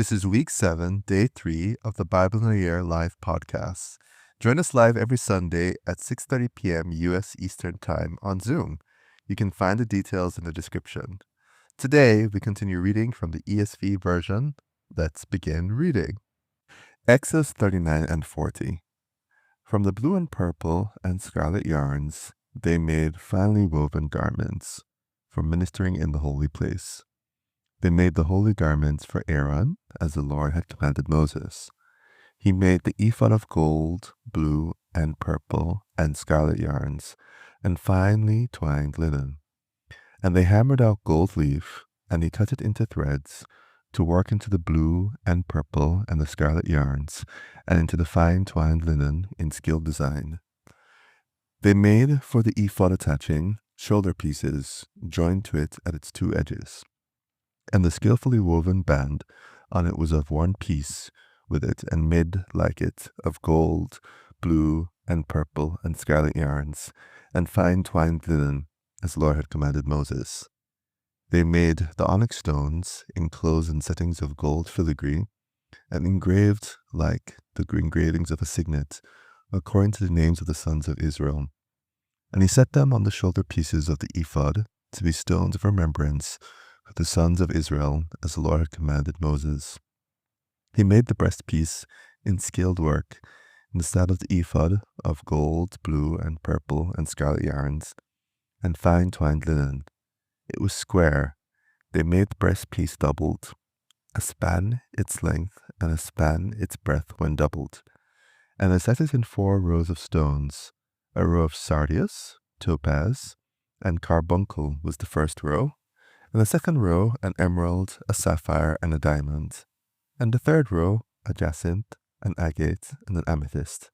This is week 7, day 3 of the Bible in a Year live podcast. Join us live every Sunday at 6:30 p.m. U.S. Eastern Time on Zoom. You can find the details in the description. Today, we continue reading from the ESV version. Let's begin reading. Exodus 39 and 40. From the blue and purple and scarlet yarns, they made finely woven garments for ministering in the holy place. They made the holy garments for Aaron, as the Lord had commanded Moses. He made the ephod of gold, blue, and purple, and scarlet yarns, and finely twined linen. And they hammered out gold leaf, and he cut it into threads, to work into the blue and purple and the scarlet yarns, and into the fine twined linen in skilled design. They made for the ephod attaching shoulder pieces joined to it at its two edges. And the skillfully woven band on it was of one piece with it, and made like it of gold, blue, and purple, and scarlet yarns, and fine twined linen, as the Lord had commanded Moses. They made the onyx stones, enclosed in settings of gold filigree, and engraved like the engravings of a signet, according to the names of the sons of Israel. And he set them on the shoulder pieces of the ephod, to be stones of remembrance, for the sons of Israel, as the Lord had commanded Moses. He made the breastpiece in skilled work, in the style of the ephod, of gold, blue, and purple, and scarlet yarns, and fine twined linen. It was square. They made the breastpiece doubled, a span its length, and a span its breadth when doubled. And they set it in 4 rows of stones. A row of sardius, topaz, and carbuncle was the first row. And the second row, an emerald, a sapphire, and a diamond. And the third row, a jacinth, an agate, and an amethyst.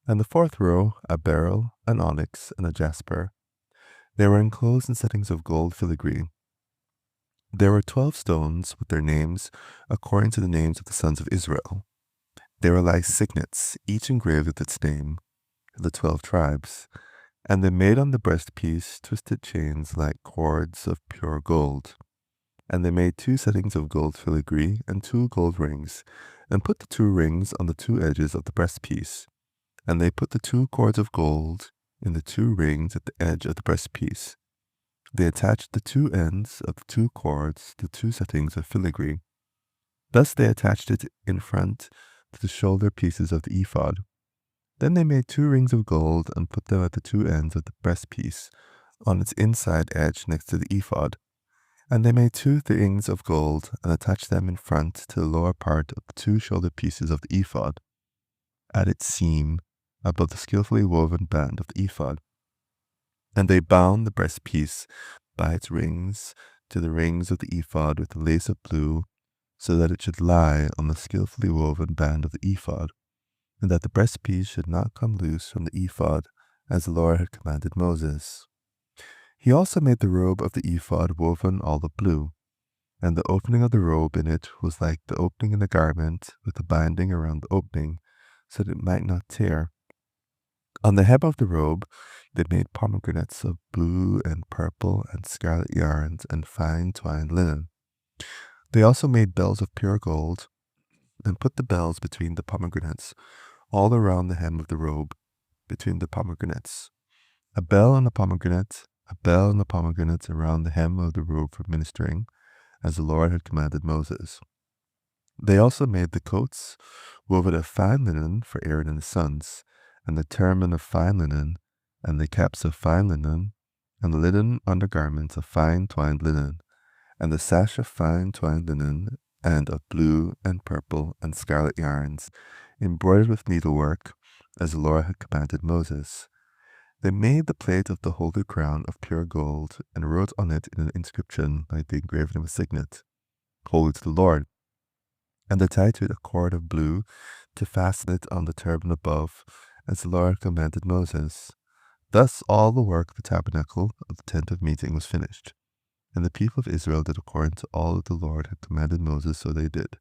And the fourth row, a beryl, an onyx, and a jasper. They were enclosed in settings of gold filigree. There were 12 stones with their names, according to the names of the sons of Israel. They were like signets, each engraved with its name, the 12 tribes. And they made on the breastpiece twisted chains like cords of pure gold. And they made 2 settings of gold filigree and 2 gold rings, and put the 2 rings on the 2 edges of the breastpiece. And they put the 2 cords of gold in the 2 rings at the edge of the breastpiece. They attached the 2 ends of the 2 cords to 2 settings of filigree. Thus they attached it in front to the shoulder pieces of the ephod. Then they made 2 rings of gold and put them at the 2 ends of the breastpiece, on its inside edge next to the ephod. And they made 2 rings of gold and attached them in front to the lower part of the 2 shoulder pieces of the ephod, at its seam, above the skillfully woven band of the ephod. And they bound the breastpiece by its rings to the rings of the ephod with a lace of blue, so that it should lie on the skillfully woven band of the ephod, and that the breastpiece should not come loose from the ephod, as the Lord had commanded Moses. He also made the robe of the ephod woven all of blue, and the opening of the robe in it was like the opening in the garment, with a binding around the opening, so that it might not tear. On the hem of the robe they made pomegranates of blue and purple and scarlet yarns and fine twined linen. They also made bells of pure gold, and put the bells between the pomegranates, all around the hem of the robe, between the pomegranates. A bell and a pomegranate around the hem of the robe for ministering, as the Lord had commanded Moses. They also made the coats woven of fine linen for Aaron and his sons, and the turban of fine linen, and the caps of fine linen, and the linen undergarments of fine twined linen, and the sash of fine twined linen, and of blue and purple and scarlet yarns, embroidered with needlework, as the Lord had commanded Moses. They made the plate of the holy crown of pure gold, and wrote on it in an inscription like the engraving of a signet, Holy to the Lord. And they tied to it a cord of blue to fasten it on the turban above, as the Lord commanded Moses. Thus all the work of the tabernacle of the tent of meeting was finished. And the people of Israel did according to all that the Lord had commanded Moses, so they did.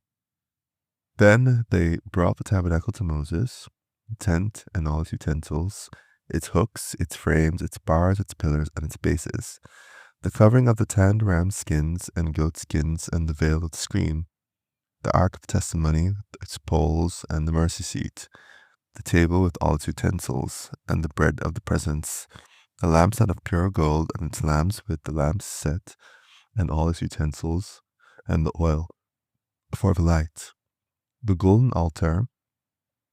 Then they brought the tabernacle to Moses, the tent and all its utensils, its hooks, its frames, its bars, its pillars, and its bases, the covering of the tanned ram skins and goat skins, and the veil of the screen, the ark of testimony, its poles, and the mercy seat, the table with all its utensils, and the bread of the presence, a lampstand of pure gold, and its lamps with the lamps set, and all its utensils, and the oil for the light, the golden altar,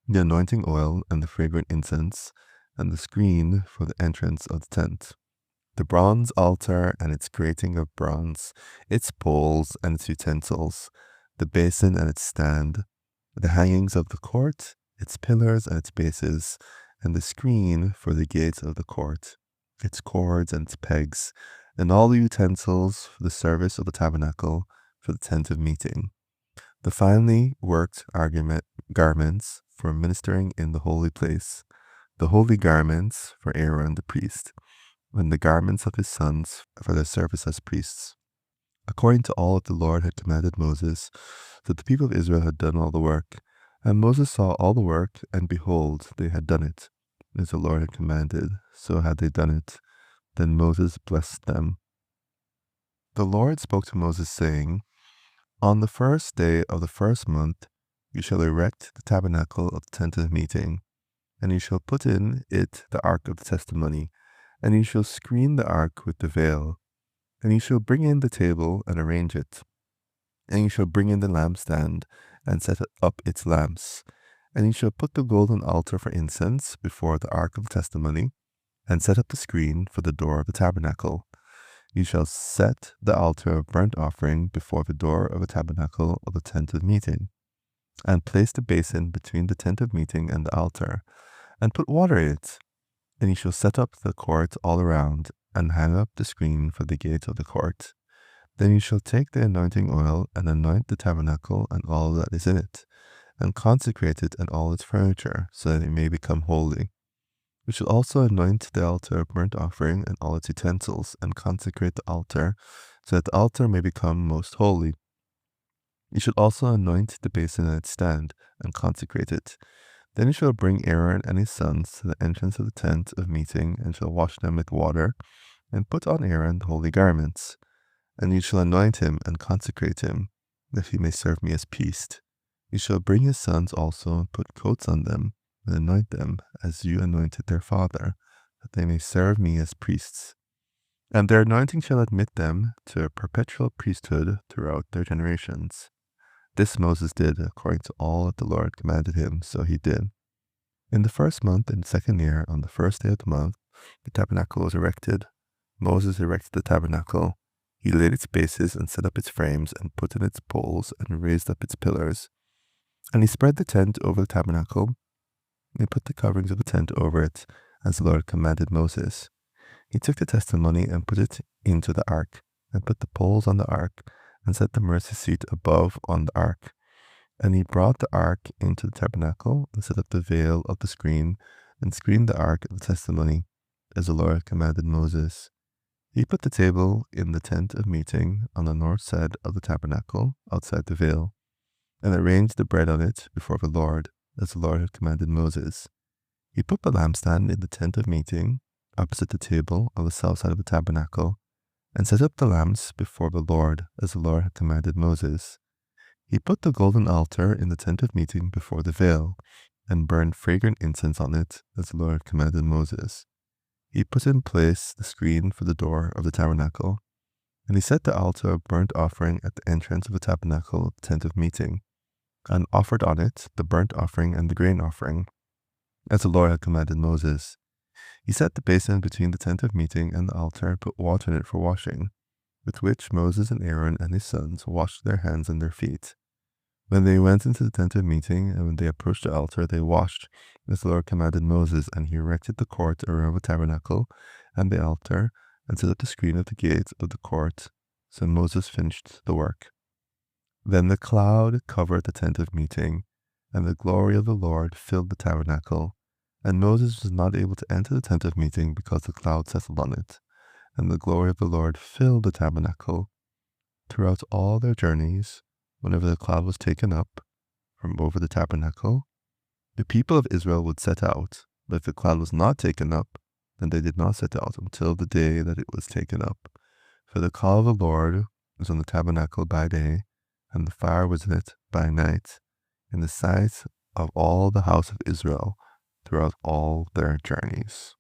the anointing oil, and the fragrant incense, and the screen for the entrance of the tent, the bronze altar and its grating of bronze, its poles and its utensils, the basin and its stand, the hangings of the court, its pillars and its bases, and the screen for the gates of the court, its cords and its pegs, and all the utensils for the service of the tabernacle, for the tent of meeting, the finely worked garments for ministering in the holy place, the holy garments for Aaron the priest, and the garments of his sons for their service as priests, according to all that the Lord had commanded Moses. So the people of Israel had done all the work. And Moses saw all the work, and behold, they had done it, as the Lord had commanded, so had they done it. Then Moses blessed them. The Lord spoke to Moses, saying, On the first day of the first month you shall erect the tabernacle of the tent of meeting, and you shall put in it the ark of the testimony, and you shall screen the ark with the veil, and you shall bring in the table and arrange it, and you shall bring in the lampstand and set up its lamps, and you shall put the golden altar for incense before the ark of the testimony, and set up the screen for the door of the tabernacle. You shall set the altar of burnt offering before the door of the tabernacle of the tent of meeting, and place the basin between the tent of meeting and the altar, and put water in it. And you shall set up the court all around, and hang up the screen for the gate of the court. Then you shall take the anointing oil, and anoint the tabernacle and all that is in it, and consecrate it and all its furniture, so that it may become holy. You shall also anoint the altar of burnt offering and all its utensils, and consecrate the altar, so that the altar may become most holy. You should also anoint the basin and its stand, and consecrate it. Then you shall bring Aaron and his sons to the entrance of the tent of meeting, and shall wash them with water, and put on Aaron the holy garments. And you shall anoint him and consecrate him, that he may serve me as priest. You shall bring his sons also, and put coats on them, and anoint them as you anointed their father, that they may serve me as priests. And their anointing shall admit them to a perpetual priesthood throughout their generations. This Moses did according to all that the Lord commanded him, so he did. In the first month, in the second year, on the first day of the month, the tabernacle was erected. Moses erected the tabernacle. He laid its bases and set up its frames and put in its poles and raised up its pillars. And he spread the tent over the tabernacle, and he put the coverings of the tent over it, as the Lord commanded Moses. He took the testimony and put it into the ark, and put the poles on the ark, and set the mercy seat above on the ark. And he brought the ark into the tabernacle, and set up the veil of the screen, and screened the ark of the testimony, as the Lord commanded Moses. He put the table in the tent of meeting on the north side of the tabernacle, outside the veil, and arranged the bread on it before the Lord, as the Lord had commanded Moses. He put the lampstand in the tent of meeting, opposite the table on the south side of the tabernacle, and set up the lamps before the Lord, as the Lord had commanded Moses. He put the golden altar in the tent of meeting before the veil, and burned fragrant incense on it, as the Lord had commanded Moses. He put in place the screen for the door of the tabernacle, and he set the altar of burnt offering at the entrance of the tabernacle of the tent of meeting, and offered on it the burnt offering and the grain offering, as the Lord had commanded Moses. He set the basin between the tent of meeting and the altar, and put water in it for washing, with which Moses and Aaron and his sons washed their hands and their feet. When they went into the tent of meeting, and when they approached the altar, they washed, as the Lord commanded Moses, and he erected the court around the tabernacle and the altar, and set up the screen at the gate of the court. So Moses finished the work. Then the cloud covered the tent of meeting, and the glory of the Lord filled the tabernacle. And Moses was not able to enter the tent of meeting because the cloud settled on it. And the glory of the Lord filled the tabernacle. Throughout all their journeys, whenever the cloud was taken up from over the tabernacle, the people of Israel would set out. But if the cloud was not taken up, then they did not set out until the day that it was taken up. For the cloud of the Lord was on the tabernacle by day, and the fire was lit by night in the sight of all the house of Israel throughout all their journeys.